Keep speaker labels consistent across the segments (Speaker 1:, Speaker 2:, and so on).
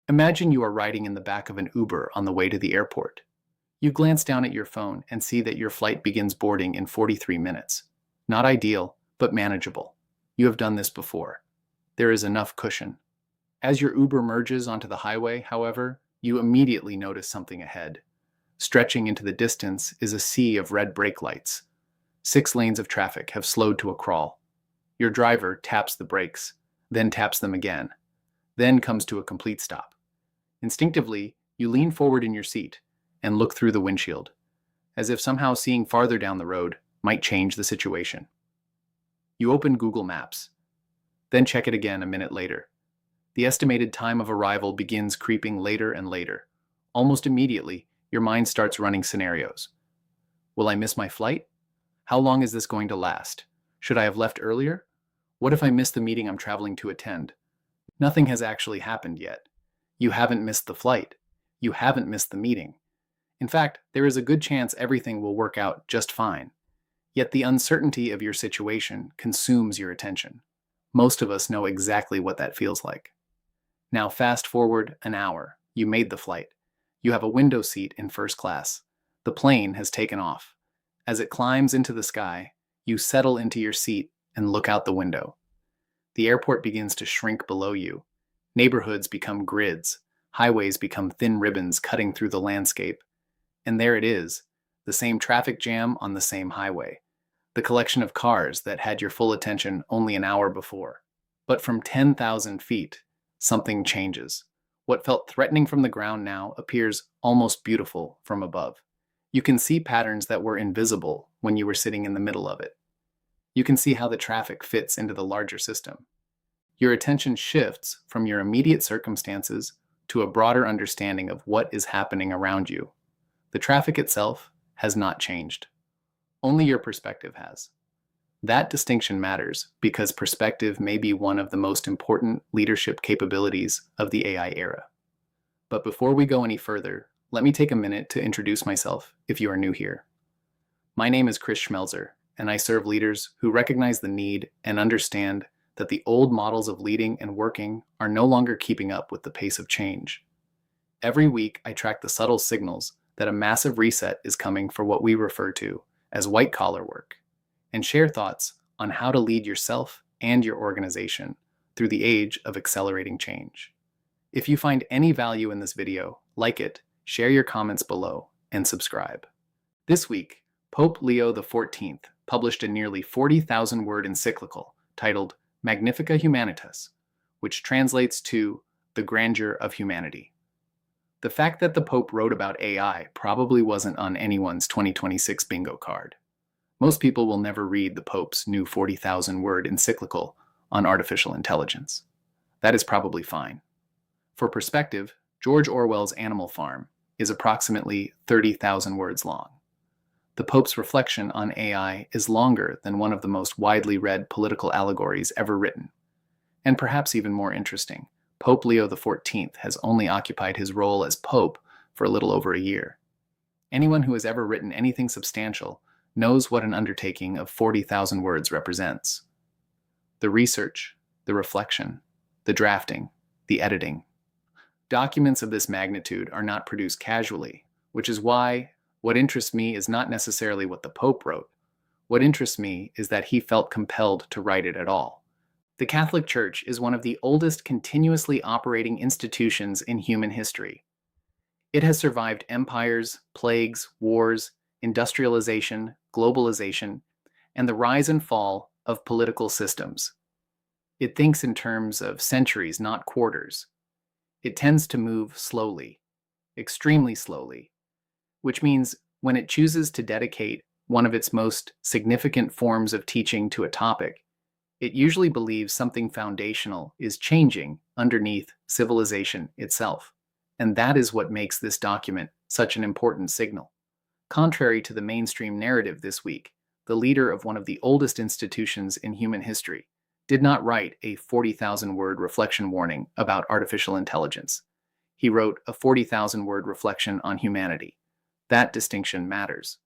Speaker 1: Imagine you are riding in the back of an Uber on the way to the airport. You glance down at your phone and see that your flight begins boarding in 43 minutes. Not ideal, but manageable. You have done this before. There is enough cushion. As your Uber merges onto the highway, however, you immediately notice something ahead. Stretching into the distance is a sea of red brake lights. 6 lanes of traffic have slowed to a crawl. Your driver taps the brakes, then taps them again, then comes to a complete stop. Instinctively, you lean forward in your seat and look through the windshield, as if somehow seeing farther down the road might change the situation. You open Google Maps, then check it again a minute later. The estimated time of arrival begins creeping later and later. Almost immediately, your mind starts running scenarios. Will I miss my flight? How long is this going to last? Should I have left earlier? What if I miss the meeting I'm traveling to attend? Nothing has actually happened yet. You haven't missed the flight. You haven't missed the meeting. In fact, there is a good chance everything will work out just fine. Yet the uncertainty of your situation consumes your attention. Most of us know exactly what that feels like. Now fast forward an hour. You made the flight. You have a window seat in first class. The plane has taken off. As it climbs into the sky, you settle into your seat and look out the window. The airport begins to shrink below you. Neighborhoods become grids. Highways become thin ribbons cutting through the landscape. And there it is, the same traffic jam on the same highway. The collection of cars that had your full attention only an hour before. But from 10,000 feet, something changes. What felt threatening from the ground now appears almost beautiful from above. You can see patterns that were invisible when you were sitting in the middle of it. You can see how the traffic fits into the larger system. Your attention shifts from your immediate circumstances to a broader understanding of what is happening around you. The traffic itself has not changed. Only your perspective has. That distinction matters because perspective may be one of the most important leadership capabilities of the AI era. But before we go any further, let me take a minute to introduce myself if you are new here. My name is Chris Schmelzer, and I serve leaders who recognize the need and understand that the old models of leading and working are no longer keeping up with the pace of change. Every week, I track the subtle signals that a massive reset is coming for what we refer to as white-collar work, and share thoughts on how to lead yourself and your organization through the age of accelerating change. If you find any value in this video, like it, share your comments below, and subscribe. This week, Pope Leo XIV published a nearly 40,000-word encyclical titled Magnifica Humanitas, which translates to The Grandeur of Humanity. The fact that the Pope wrote about AI probably wasn't on anyone's 2026 bingo card. Most people will never read the Pope's new 40,000-word encyclical on artificial intelligence. That is probably fine. For perspective, George Orwell's Animal Farm is approximately 30,000 words long. The Pope's reflection on AI is longer than one of the most widely read political allegories ever written. And perhaps even more interesting, Pope Leo XIV has only occupied his role as Pope for a little over a year. Anyone who has ever written anything substantial knows what an undertaking of 40,000 words represents. The research, the reflection, the drafting, the editing. Documents of this magnitude are not produced casually, which is why what interests me is not necessarily what the Pope wrote. What interests me is that he felt compelled to write it at all. The Catholic Church is one of the oldest continuously operating institutions in human history. It has survived empires, plagues, wars, industrialization, globalization, and the rise and fall of political systems. It thinks in terms of centuries, not quarters. It tends to move slowly, extremely slowly, which means when it chooses to dedicate one of its most significant forms of teaching to a topic, it usually believes something foundational is changing underneath civilization itself. And that is what makes this document such an important signal. Contrary to the mainstream narrative this week, the leader of one of the oldest institutions in human history did not write a 40,000-word reflection warning about artificial intelligence. He wrote a 40,000-word reflection on humanity. That distinction matters.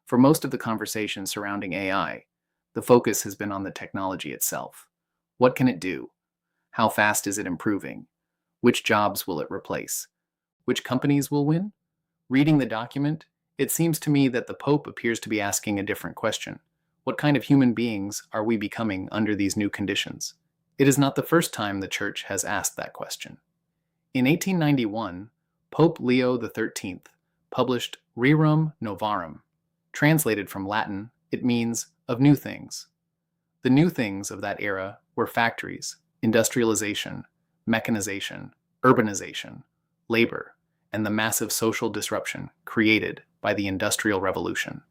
Speaker 1: For most of the conversation surrounding AI, the focus has been on the technology itself. What can it do? How fast is it improving? Which jobs will it replace? Which companies will win? Reading the document, it seems to me that the Pope appears to be asking a different question. What kind of human beings are we becoming under these new conditions? It is not the first time the Church has asked that question. In 1891, Pope Leo XIII published Rerum Novarum. Translated from Latin, it means of new things. The new things of that era were factories, industrialization, mechanization, urbanization, labor, and the massive social disruption created by the Industrial Revolution.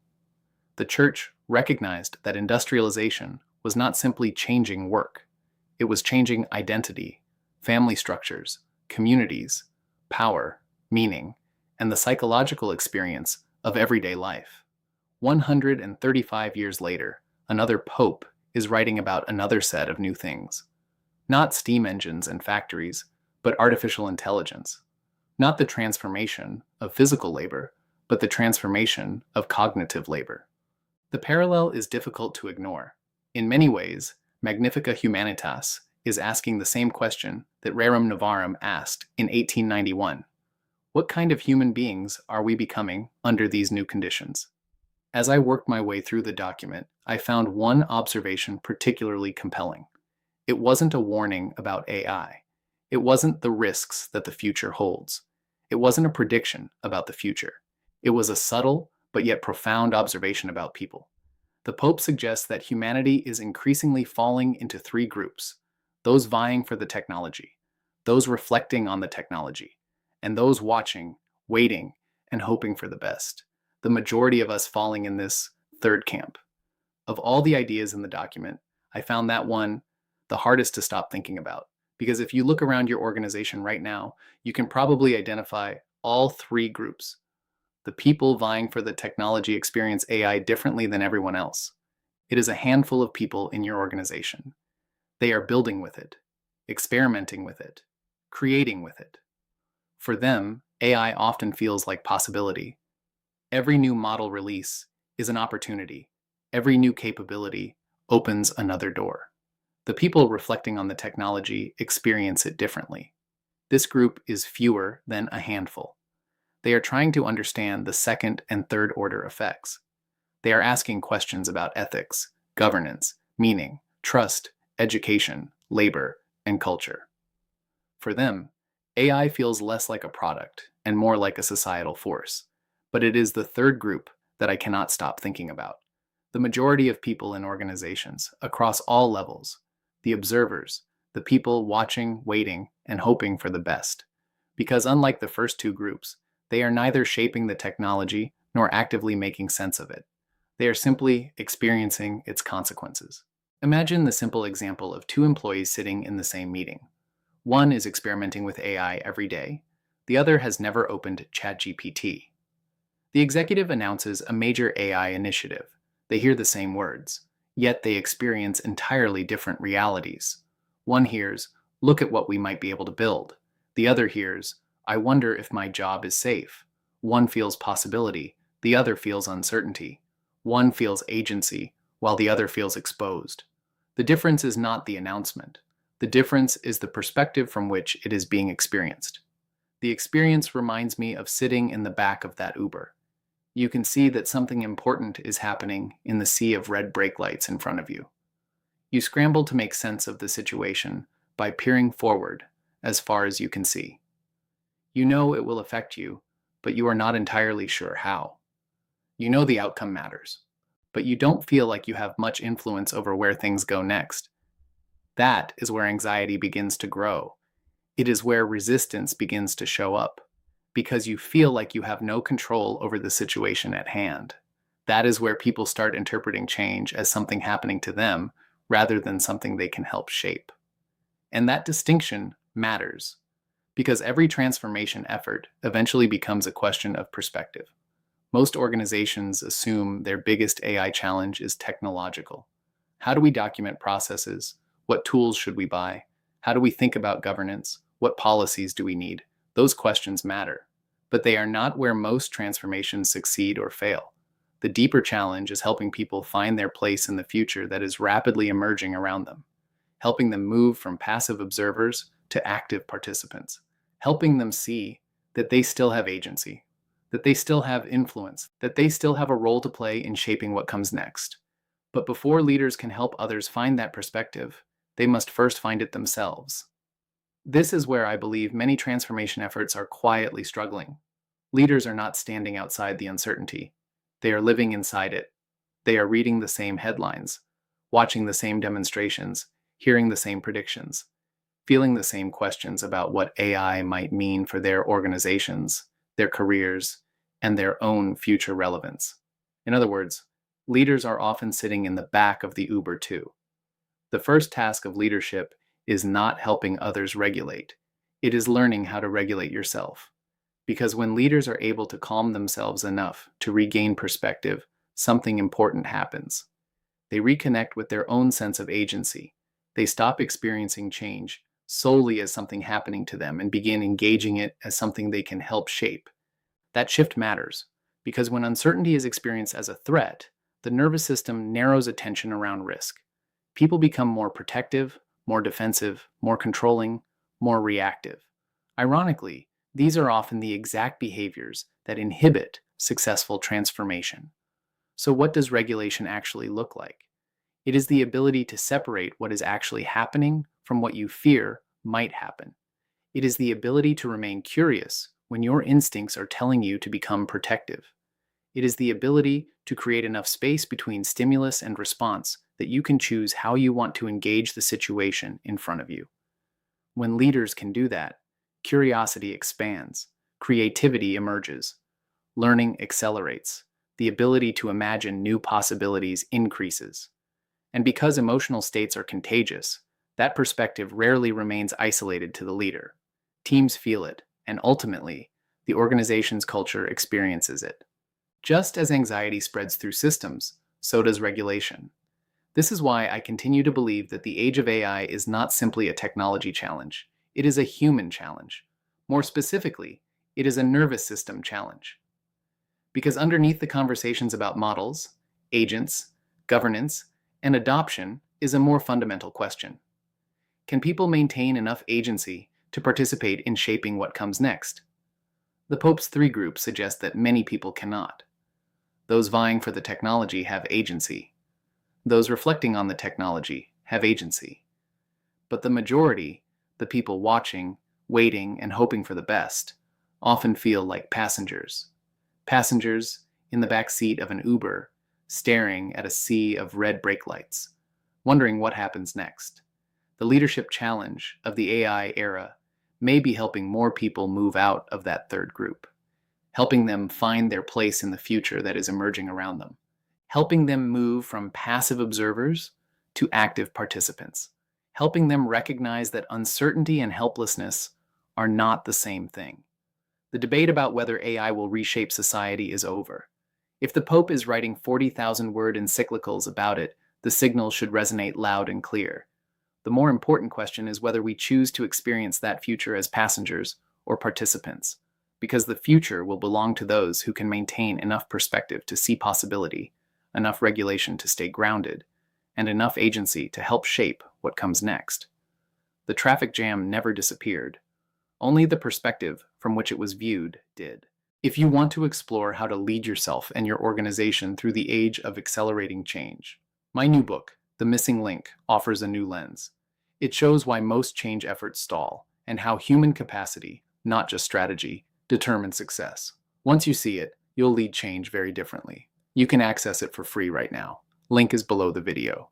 Speaker 1: The Church recognized that industrialization was not simply changing work, it was changing identity, family structures, communities, power, meaning, and the psychological experience of everyday life. 135 years later, another pope is writing about another set of new things. Not steam engines and factories, but artificial intelligence. Not the transformation of physical labor, but the transformation of cognitive labor. The parallel is difficult to ignore. In many ways, Magnifica Humanitas is asking the same question that Rerum Novarum asked in 1891. What kind of human beings are we becoming under these new conditions? As I worked my way through the document, I found one observation particularly compelling. It wasn't a warning about AI. It wasn't the risks that the future holds. It wasn't a prediction about the future. It was a subtle but yet profound observation about people. The Pope suggests that humanity is increasingly falling into three groups: those vying for the technology, those reflecting on the technology, and those watching, waiting, and hoping for the best. The majority of us falling in this third camp. Of all the ideas in the document, I found that one the hardest to stop thinking about. Because if you look around your organization right now, you can probably identify all three groups. The people vying for the technology experience AI differently than everyone else. It is a handful of people in your organization. They are building with it, experimenting with it, creating with it. For them, AI often feels like possibility. Every new model release is an opportunity. Every new capability opens another door. The people reflecting on the technology experience it differently. This group is fewer than a handful. They are trying to understand the second and third order effects. They are asking questions about ethics, governance, meaning, trust, education, labor, and culture. For them, AI feels less like a product and more like a societal force. But it is the third group that I cannot stop thinking about. The majority of people in organizations, across all levels, the observers, the people watching, waiting, and hoping for the best. Because unlike the first two groups, they are neither shaping the technology nor actively making sense of it. They are simply experiencing its consequences. Imagine the simple example of two employees sitting in the same meeting. One is experimenting with AI every day. The other has never opened ChatGPT. The executive announces a major AI initiative. They hear the same words, yet they experience entirely different realities. One hears, "Look at what we might be able to build." The other hears, "I wonder if my job is safe." One feels possibility, the other feels uncertainty. One feels agency, while the other feels exposed. The difference is not the announcement. The difference is the perspective from which it is being experienced. The experience reminds me of sitting in the back of that Uber. You can see that something important is happening in the sea of red brake lights in front of you. You scramble to make sense of the situation by peering forward as far as you can see. You know it will affect you, but you are not entirely sure how. You know the outcome matters, but you don't feel like you have much influence over where things go next. That is where anxiety begins to grow. It is where resistance begins to show up, because you feel like you have no control over the situation at hand. That is where people start interpreting change as something happening to them rather than something they can help shape. And that distinction matters, because every transformation effort eventually becomes a question of perspective. Most organizations assume their biggest AI challenge is technological. How do we document processes? What tools should we buy? How do we think about governance? What policies do we need? Those questions matter, but they are not where most transformations succeed or fail. The deeper challenge is helping people find their place in the future that is rapidly emerging around them, helping them move from passive observers to active participants, helping them see that they still have agency, that they still have influence, that they still have a role to play in shaping what comes next. But before leaders can help others find that perspective, they must first find it themselves. This is where I believe many transformation efforts are quietly struggling. Leaders are not standing outside the uncertainty. They are living inside it. They are reading the same headlines, watching the same demonstrations, hearing the same predictions, feeling the same questions about what AI might mean for their organizations, their careers, and their own future relevance. In other words, leaders are often sitting in the back of the Uber too. The first task of leadership is not helping others regulate. It is learning how to regulate yourself. Because when leaders are able to calm themselves enough to regain perspective, something important happens. They reconnect with their own sense of agency. They stop experiencing change solely as something happening to them and begin engaging it as something they can help shape. That shift matters because when uncertainty is experienced as a threat, the nervous system narrows attention around risk. People become more protective, more defensive, more controlling, more reactive. Ironically, these are often the exact behaviors that inhibit successful transformation. So, what does regulation actually look like? It is the ability to separate what is actually happening from what you fear might happen. It is the ability to remain curious when your instincts are telling you to become protective. It is the ability to create enough space between stimulus and response that you can choose how you want to engage the situation in front of you. When leaders can do that, curiosity expands, creativity emerges, learning accelerates, the ability to imagine new possibilities increases. And because emotional states are contagious, that perspective rarely remains isolated to the leader. Teams feel it, and ultimately, the organization's culture experiences it. Just as anxiety spreads through systems, so does regulation. This is why I continue to believe that the age of AI is not simply a technology challenge. It is a human challenge. More specifically, it is a nervous system challenge. Because underneath the conversations about models, agents, governance, and adoption is a more fundamental question. Can people maintain enough agency to participate in shaping what comes next? The Pope's three group suggests that many people cannot. Those vying for the technology have agency. Those reflecting on the technology have agency. But the majority, the people watching, waiting, and hoping for the best, often feel like passengers. Passengers in the back seat of an Uber, staring at a sea of red brake lights, wondering what happens next. The leadership challenge of the AI era may be helping more people move out of that third group, helping them find their place in the future that is emerging around them, helping them move from passive observers to active participants, helping them recognize that uncertainty and helplessness are not the same thing. The debate about whether AI will reshape society is over. If the Pope is writing 40,000-word encyclicals about it, the signal should resonate loud and clear. The more important question is whether we choose to experience that future as passengers or participants, because the future will belong to those who can maintain enough perspective to see possibility, enough regulation to stay grounded, and enough agency to help shape what comes next. The traffic jam never disappeared. Only the perspective from which it was viewed did. If you want to explore how to lead yourself and your organization through the age of accelerating change, my new book, The Missing Link, offers a new lens. It shows why most change efforts stall and how human capacity, not just strategy, determines success. Once you see it, you'll lead change very differently. You can access it for free right now. Link is below the video.